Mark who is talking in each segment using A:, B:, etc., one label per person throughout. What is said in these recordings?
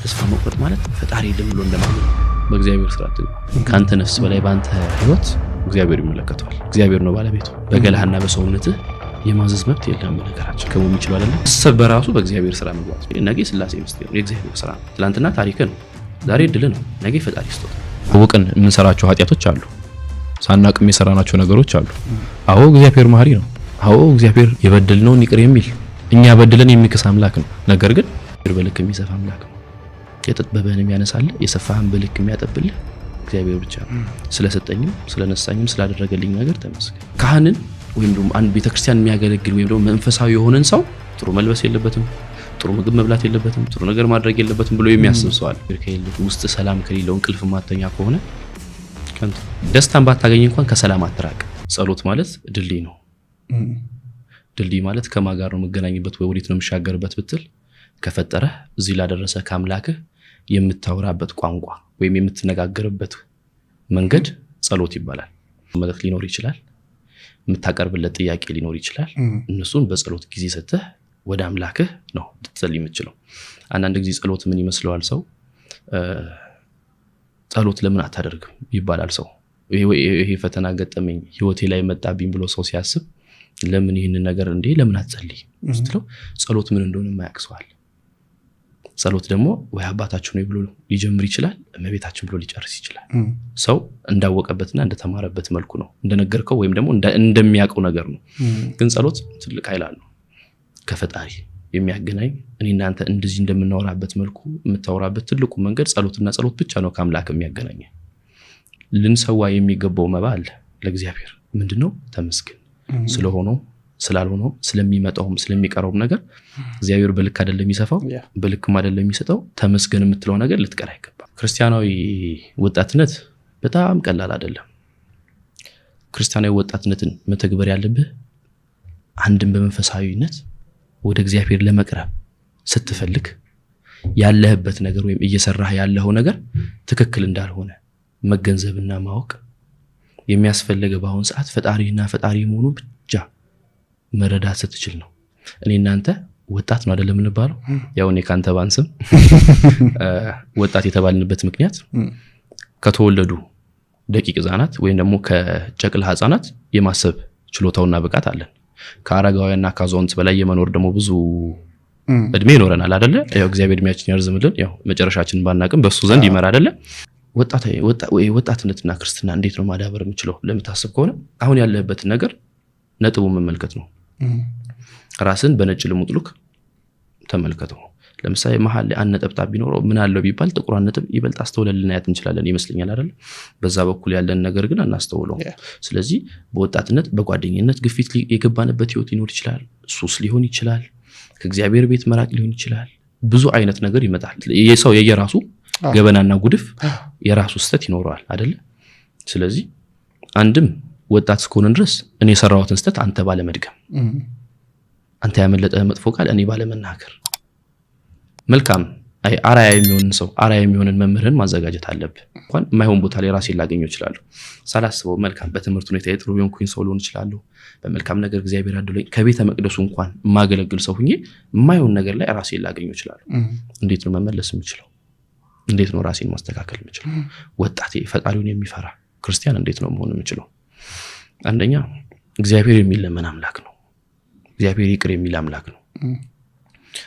A: ተስፋ መቁረጥ ማለት ፈጣሪ የለም ብሎ እንደማለት በእግዚአብሔር ስራት ካንተ ነፍስ በላይ ባንተ ህይወት እግዚአብሔር ይመለከታል። እግዚአብሔር ነው ባለቤቱ። በገላህና በሰውነትህ የማዘዝ መብት የለም። ነገራችን ከሞም ይችላል አይደል? ሰብ በራሱ በእግዚአብሔር ስራ መግባት ነገ ስላሴ ምስጢር የእግዚአብሔር ስራ ትላንትና ታሪክ ነው፣ ዛሬ ድል ነው፣ ነገ ፈጣሪ ስጦታ።
B: ወቀን የምንሰራቸው ኃጢያቶች አሉ፣ ሳናቅም የሰራናቸው ነገሮች አሉ። አዎ እግዚአብሔር መሐሪ ነው። አዎ እግዚአብሔር የበደልነውን ይቅር የሚል እኛ በደለን የሚክስ አምላክ ነው። ነገር ግን በልክ የሚሰፋ አምላክ ነው። የጥበብህን የሚያነሳል የሰፋህን በልክ የሚያጠብልህ እግዚአብሔር ብቻ ነው። ስለሰጠኝም ስለነሳኝም ስላደረገልኝ ነገር ተመስገን። ካህንን ወይም ደግሞ አንድ ቤተክርስቲያን የሚያገለግል ወይም ደግሞ መንፈሳዊ የሆነን ሰው ጥሩ መልበስ የለበትም፣ ጥሩ ምግብ መብላት የለበትም፣ ጥሩ ነገር ማድረግ የለበትም ብሎ የሚያስብ ሰው አለ። ውስጥ ሰላም ከሌለው እንቅልፍ ማተኛ ከሆነ ከንቱ ደስታን ባታገኝ እንኳን ከሰላም አትራቅ። ጸሎት ማለት ድልድይ ነው። ድልድይ ማለት ከማጋር ነው መገናኘበት ወይ ወዴት ነው የሚሻገርበት ብትል ከፈጠረህ እዚህ ላደረሰ ከአምላክህ የምታወራበት ቋንቋ ወይም የምትነጋገርበት መንገድ ጸሎት ይባላል። መልእክት ሊኖር ይችላል፣ የምታቀርብለት ጥያቄ ሊኖር ይችላል። እነሱን በጸሎት ጊዜ ሰጥተህ ወደ አምላክህ ነው ልትጸልይ የምትችለው። አንዳንድ ጊዜ ጸሎት ምን ይመስለዋል ሰው ጸሎት ለምን አታደርግም ይባላል። ሰው ይሄ ፈተና ገጠመኝ ህይወቴ ላይ መጣብኝ ብሎ ሰው ሲያስብ ለምን ይሄንን ነገር እንዴ ለምን አትጸልይ ስትለው ጸሎት ምን እንደሆነ የማያውቀው። ጸሎት ደግሞ ወይ አባታችን ነው ብሎ ሊጀምር ይችላል፣ እመቤታችን ብሎ ሊጨርስ ይችላል። ሰው እንዳወቀበትና እንደተማረበት መልኩ ነው እንደነገርከው ወይም ደግሞ እንደሚያውቀው ነገር ነው። ግን ጸሎት ትልቅ ኃይል አለው ከፈጣሪ የሚያገናኝ እኔና አንተ እንደዚህ እንደምናወራበት መልኩ የምታወራበት ትልቁ መንገድ ጸሎትና ጸሎት ብቻ ነው ከአምላክ የሚያገናኝ። ልንሰዋ የሚገባው መባ አለ ለእግዚአብሔር ምንድነው? ተመስገን ስለሆነው ስላልሆነው ስለሚመጣውም ስለሚቀረውም ነገር እግዚአብሔር በልክ አይደለም የሚሰፋው በልክም አይደለም የሚሰጠው። ተመስገን የምትለው ነገር ልትቀር አይገባም። ክርስቲያናዊ ወጣትነት በጣም ቀላል አይደለም። ክርስቲያናዊ ወጣትነትን መተግበር ያለብህ አንድም በመንፈሳዊነት ወደ እግዚአብሔር ለመቅረብ ስትፈልግ ያለህበት ነገር ወይም እየሰራህ ያለው ነገር ትክክል እንዳልሆነ መገንዘብና ማወቅ የሚያስፈልገው በአሁን ሰዓት ፈጣሪና ፈጣሪ መሆኑ ብቻ መረዳት ስትችል ነው። እኔ እናንተ ወጣት ነው አይደለም እንባለው። ያው እኔ ካንተ ባንስም ወጣት የተባልንበት ምክንያት ከተወለዱ ደቂቅ ህፃናት ወይም ደግሞ ከጨቅላ ህፃናት የማሰብ ችሎታውና ብቃት አለን። ከአረጋውያንና ከአዛውንት በላይ የመኖር ደግሞ ብዙ እድሜ ይኖረናል አይደለ? ያው እግዚአብሔር እድሜያችንን ያርዝምልን። ያው መጨረሻችንን ባናቅም በሱ ዘንድ ይመራ አይደለ? ወጣትነትና ክርስትና እንዴት ነው ማዳበር የምችለው ለምታስብ ከሆነ አሁን ያለህበት ነገር ነጥቡ መመልከት ነው። ራስን በነጭ ልሙጥሉክ ተመልከተው። ለምሳሌ መሃል ላይ አንድ ነጥብ ቢኖረው ምን አለው ቢባል ጥቁር ነጥብ ይበልጥ አስተውለን ልናያት እንችላለን ይመስለኛል አይደል? በዛ በኩል ያለን ነገር ግን አናስተውለው። ስለዚህ በወጣትነት በጓደኝነት ግፊት የገባንበት ህይወት ይኖር ይችላል፣ ሱስ ሊሆን ይችላል፣ ከእግዚአብሔር ቤት መራቅ ሊሆን ይችላል። ብዙ አይነት ነገር ይመጣል። የሰው የየራሱ ገበናና ጉድፍ የራሱ ስተት ይኖረዋል አይደል? ስለዚህ አንድም ወጣት እስከሆነ ድረስ እኔ ሰራሁትን ስተት አንተ ባለመድገም አንተ ያመለጠ መጥፎ ቃል እኔ ባለመናገር መልካም አራያ የሚሆንን ሰው አራያ የሚሆንን መምህርን ማዘጋጀት አለብህ። እንኳን ማይሆን ቦታ ላይ ራሴን ላገኘው ይችላል ሳላስበው መልካም በትምህርት ሁኔታ የጥሩ የሆንኩኝ ሰው ሊሆን ይችላል። በመልካም ነገር እግዚአብሔር አድሎኝ ከቤተ መቅደሱ እንኳን ማገለግል ሰው ሆኜ ማይሆን ነገር ላይ ራሴን ላገኘው ይችላል። እንዴት ነው መመለስ የምችለው? እንዴት ነው ራሴን ማስተካከል የምችለው? ወጣቴ ፈጣሪውን የሚፈራ ክርስቲያን እንዴት ነው መሆን የምችለው? አንደኛ እግዚአብሔር የሚለመን አምላክ ነው። እግዚአብሔር ይቅር የሚል አምላክ ነው።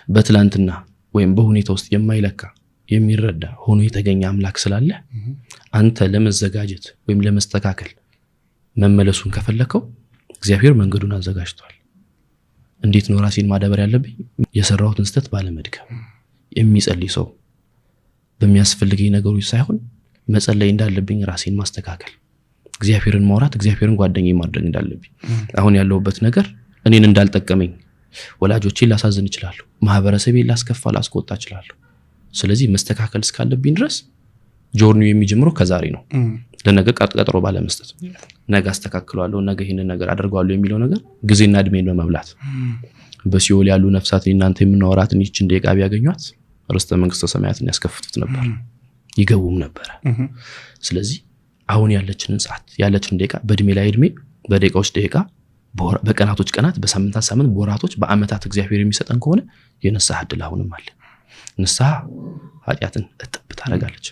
B: በትላንትና ወይም በሁኔታ ውስጥ የማይለካ የሚረዳ ሆኖ የተገኘ አምላክ ስላለ አንተ ለመዘጋጀት ወይም ለመስተካከል መመለሱን ከፈለከው እግዚአብሔር መንገዱን አዘጋጅቷል። እንዴት ነው ራሴን ማዳበር ያለብኝ? የሰራሁትን ስተት ባለመድገም የሚጸልይ ሰው በሚያስፈልገኝ ነገሮች ሳይሆን መጸለይ እንዳለብኝ ራሴን ማስተካከል፣ እግዚአብሔርን ማውራት፣ እግዚአብሔርን ጓደኛዬ ማድረግ እንዳለብኝ። አሁን ያለውበት ነገር እኔን እንዳልጠቀመኝ ወላጆቼን ላሳዝን ይችላል፣ ማህበረሰቤን ላስከፋ ላስቆጣ ይችላል። ስለዚህ መስተካከል እስካለብኝ ድረስ ጆርኒው የሚጀምረው ከዛሬ ነው። ለነገ ቀጠሮ ባለመስጠት ነገ አስተካክላለሁ ነገ ይሄንን ነገር አደርጋለሁ የሚለው ነገር ጊዜና እድሜን በመብላት በሲኦል ያሉ ነፍሳት እናንተ የምናወራትን ይችን ደቂቃ ቢያገኙት ርስተ መንግስተ ሰማያትን ያስከፍቱት ነበር፣ ይገቡም ነበር። ስለዚህ አሁን ያለችንን ሰዓት ያለችን ደቂቃ በእድሜ ላይ እድሜ በደቂቃዎች ደቂቃ በቀናቶች ቀናት በሳምንታት ሳምንት በወራቶች በአመታት እግዚአብሔር የሚሰጠን ከሆነ የነሳህ ዕድል አሁንም አለ። ንስሐ ኃጢአትን እጥብ ታረጋለች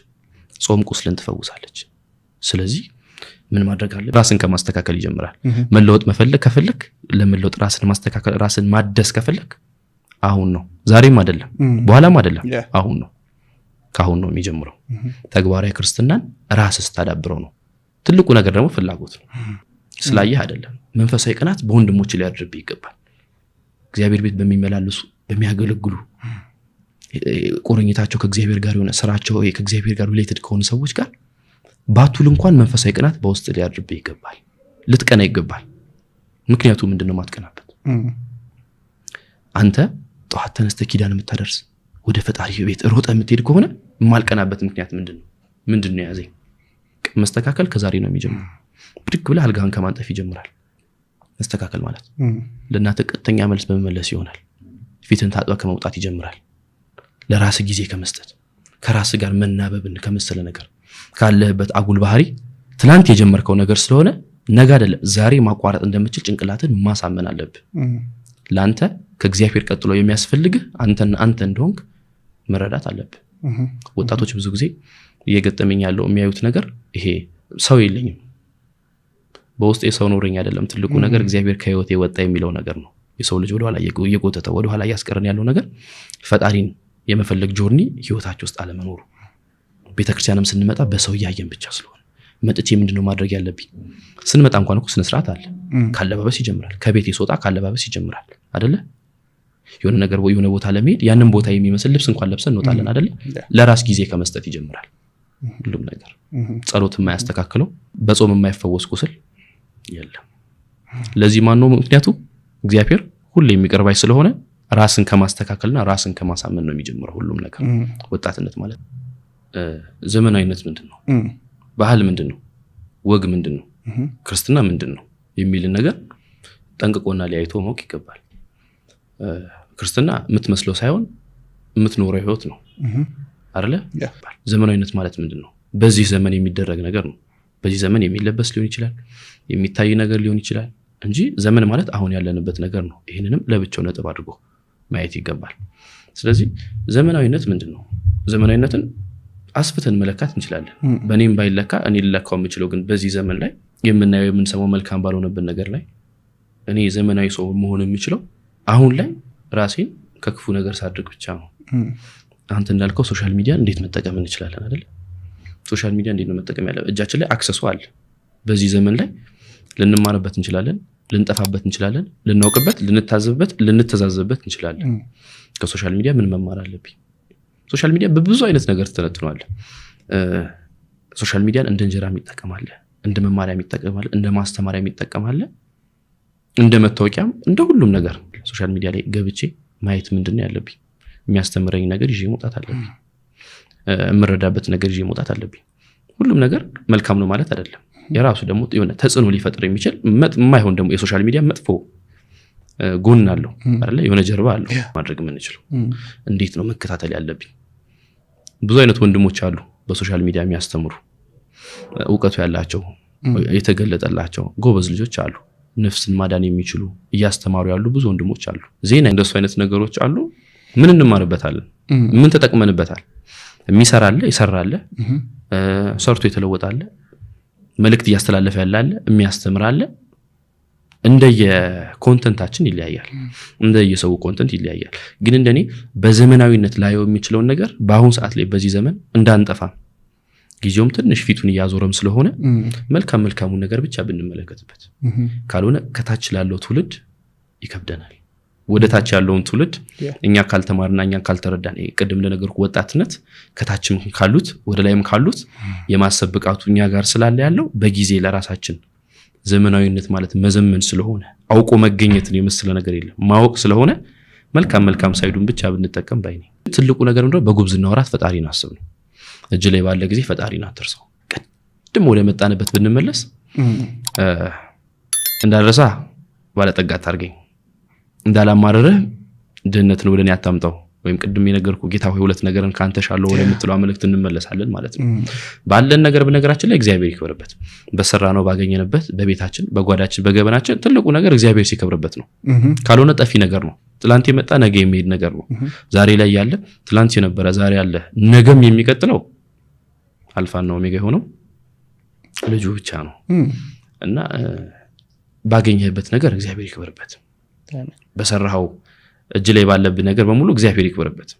B: ጾም ቁስልን ትፈውሳለች ስለዚህ ምን ማድረግ አለ ራስን ከማስተካከል ይጀምራል መለወጥ መፈለግ ከፈለክ ለመለወጥ ራስን ማስተካከል ራስን ማደስ ከፈለክ አሁን ነው ዛሬም አይደለም በኋላም አይደለም አሁን ነው ካሁን ነው የሚጀምረው ተግባራዊ ክርስትናን ራስስ ታዳብረው ነው ትልቁ ነገር ደግሞ ፍላጎት ነው ስላየህ አይደለም መንፈሳዊ ቅናት በወንድሞች ላይ ያድርብ ይገባል እግዚአብሔር ቤት በሚመላለሱ በሚያገለግሉ ቁርኝታቸው ከእግዚአብሔር ጋር የሆነ ስራቸው ከእግዚአብሔር ጋር ሪሌትድ ከሆኑ ሰዎች ጋር ባቱል እንኳን መንፈሳዊ ቅናት በውስጥ ላይ ያድርብ ይገባል ልትቀና ይገባል ምክንያቱም ምንድነው ማትቀናበት አንተ ጧት ተነስተህ ኪዳን የምታደርስ ወደ ፈጣሪ ቤት ሮጠ የምትሄድ ከሆነ ማልቀናበት ምክንያት ምንድነው ያዘኝ መስተካከል ከዛሬ ነው የሚጀምረው ብድግ ብለህ አልጋህን ከማንጠፍ ይጀምራል መስተካከል ማለት ለእናትህ ቀጥተኛ መልስ በመመለስ ይሆናል ፊትን ታጥበህ ከመውጣት ይጀምራል ለራስ ጊዜ ከመስጠት ከራስ ጋር መናበብን ከመሰለ ነገር ካለህበት አጉል ባህሪ ትላንት የጀመርከው ነገር ስለሆነ ነገ አይደለም ዛሬ ማቋረጥ እንደምትችል ጭንቅላትን ማሳመን አለብህ ላንተ ከእግዚአብሔር ቀጥሎ የሚያስፈልግህ አንተ እንደሆንክ መረዳት አለብህ ወጣቶች ብዙ ጊዜ እየገጠመኝ ያለው የሚያዩት ነገር ይሄ ሰው የለኝም በውስጥ የሰው ኖረኝ አይደለም ትልቁ ነገር እግዚአብሔር ከህይወቴ ወጣ የሚለው ነገር ነው የሰው ልጅ ወደ ኋላ እየጎተተ ወደ ኋላ ያስቀረን ያለው ነገር ፈጣሪን የመፈለግ ጆርኒ ህይወታቸው ውስጥ አለመኖሩ ቤተክርስቲያንም ስንመጣ በሰው ያየን ብቻ ስለሆነ መጥቼ ምንድነው ማድረግ ያለብኝ ስንመጣ እንኳን እኮ ስነ ስርዓት አለ ካለባበስ ይጀምራል ከቤት ይሶጣ ካለባበስ ይጀምራል አይደለ የሆነ ነገር ወይ የሆነ ቦታ ለመሄድ ያንን ቦታ የሚመስል ልብስ እንኳን ለብሰን እንወጣለን አይደለ ለራስ ጊዜ ከመስጠት ይጀምራል ሁሉም ነገር ጸሎት የማያስተካክለው በጾም የማይፈወስ ቁስል የለም ለዚህ ማን ነው ምክንያቱ እግዚአብሔር ሁሌ የሚቀርባይ ስለሆነ ራስን ከማስተካከልና ራስን ከማሳመን ነው የሚጀምረው ሁሉም ነገር ወጣትነት ማለት ዘመናዊነት ምንድነው ባህል ምንድነው ወግ ምንድነው ክርስትና ምንድነው የሚል ነገር ጠንቅቆና ሊያይቶ ማወቅ ይገባል ክርስትና የምትመስለው ሳይሆን የምትኖረው ህይወት ነው አይደለ ዘመናዊነት ማለት ምንድነው በዚህ ዘመን የሚደረግ ነገር ነው በዚህ ዘመን የሚለበስ ሊሆን ይችላል የሚታይ ነገር ሊሆን ይችላል እንጂ ዘመን ማለት አሁን ያለንበት ነገር ነው ይሄንንም ለብቻው ነጥብ አድርጎ ማየት ይገባል ስለዚህ ዘመናዊነት ምንድነው ዘመናዊነትን አስፍተን መለካት እንችላለን በኔም ባይለካ እኔ ልለካው የምችለው ግን በዚህ ዘመን ላይ የምናየው የምንሰማው መልካም ባልሆነበት ነገር ላይ እኔ ዘመናዊ ሰው መሆን የምችለው አሁን ላይ ራሴን ከክፉ ነገር ሳድርግ ብቻ ነው አንተ እንዳልከው ሶሻል ሚዲያ እንዴት መጠቀም እንችላለን አይደል ሶሻል ሚዲያ እንዴት ነው መጠቀም ያለው እጃችን ላይ አክሰሱ አለ በዚህ ዘመን ላይ ልንማርበት እንችላለን ልንጠፋበት እንችላለን ልናውቅበት ልንታዘብበት ልንተዛዘብበት እንችላለን ከሶሻል ሚዲያ ምን መማር አለብኝ ሶሻል ሚዲያ በብዙ አይነት ነገር ተነጥኗል ሶሻል ሚዲያን እንደ እንጀራ የሚጠቀማል እንደ መማሪያ የሚጠቀማል እንደ ማስተማሪያ የሚጠቀማል እንደ መታወቂያም እንደ ሁሉም ነገር ሶሻል ሚዲያ ላይ ገብቼ ማየት ምንድነው ያለብኝ የሚያስተምረኝ ነገር ይዤ መውጣት አለብኝ እምረዳበት ነገር ይዤ መውጣት አለብኝ ሁሉም ነገር መልካም ነው ማለት አይደለም የራሱ ደግሞ የሆነ ተጽዕኖ ሊፈጥር የሚችል የማይሆን ደግሞ የሶሻል ሚዲያ መጥፎ ጎን አለው አይደለ የሆነ ጀርባ አለው ማድረግ ምን ይችላል እንዴት ነው መከታተል ያለብኝ ብዙ አይነት ወንድሞች አሉ በሶሻል ሚዲያ የሚያስተምሩ ዕውቀቱ ያላቸው የተገለጠላቸው ጎበዝ ልጆች አሉ ነፍስን ማዳን የሚችሉ እያስተማሩ ያሉ ብዙ ወንድሞች አሉ ዜና እንደሱ አይነት ነገሮች አሉ ምን እንማርበታለን ምን ተጠቅመንበታል የሚሰራለ ይሰራለ ሰርቶ የተለወጣለ መልእክት ያስተላልፋል ያላለ የሚያስተምራለ እንደየ ኮንተንታችን ይለያያል እንደየ ሰው ኮንተንት ይለያያል ግን እንደኔ በዘመናዊነት ላይ የሚችለው ነገር በአሁን ሰዓት ላይ በዚህ ዘመን እንዳንጠፋ ጊዜውም ትንሽ ፊቱን ያዞረም ስለሆነ መልካም ነገር ብቻ ብንመለከትበት ካልሆነ ከታች ላለው ትውልድ ይከብደናል ወደ ታች ያለውን ትውልድ እኛ ካልተማርና እኛ ካልተረዳን ቀደም ለነገርኩ ወጣትነት ከታችም ካሉት ወደ ላይም ካሉት የማሰብ ብቃቱ እኛ ጋር ስላለ ያለው በጊዜ ለራሳችን ዘመናዊነት ማለት መዘመን ስለሆነ አውቆ መገኘትን የመሰለ ነገር የለም ማወቅ ስለሆነ መልካም ሳይዱን ብቻ ብንጠቀም ባይኔ ትልቁ ነገር እንደው በጉብዝና ወራት ፈጣሪን አስብ ነው እጅ ላይ ባለ ጊዜ ፈጣሪን አትርሰው ቀድሞ ወደ መጣንበት ብንመለስ እንዳልረሳ ባለጠጋ ታርገኝ እንዳላማረረ ድህነትን ወደኔ አታምጣው ወይም ቅድም የነገርኩ ጌታ ሆይ ሁለት ነገርን ካንተ ሻለው ወደ ምትለው አመልክት እንመለሳለን ማለት ነው። ባለን ነገር በነገራችን ላይ እግዚአብሔር ይከብርበት። በሰራነው ባገኘንበት በቤታችን በጓዳችን በገበናችን ትልቁ ነገር እግዚአብሔር ሲከብርበት ነው። ካልሆነ ጠፊ ነገር ነው። ትላንት የመጣ ነገ የሚሄድ ነገር ነው። ዛሬ ላይ ያለ ትላንት የነበረ ዛሬ ያለ ነገም የሚቀጥለው አልፋና ኦሜጋ የሆነው ልጁ ብቻ ነው እና ባገኘህበት ነገር እግዚአብሔር ይከብርበት። በሰራው እጅ ላይ ባለብህ ነገር በሙሉ እግዚአብሔር ይከብርበት።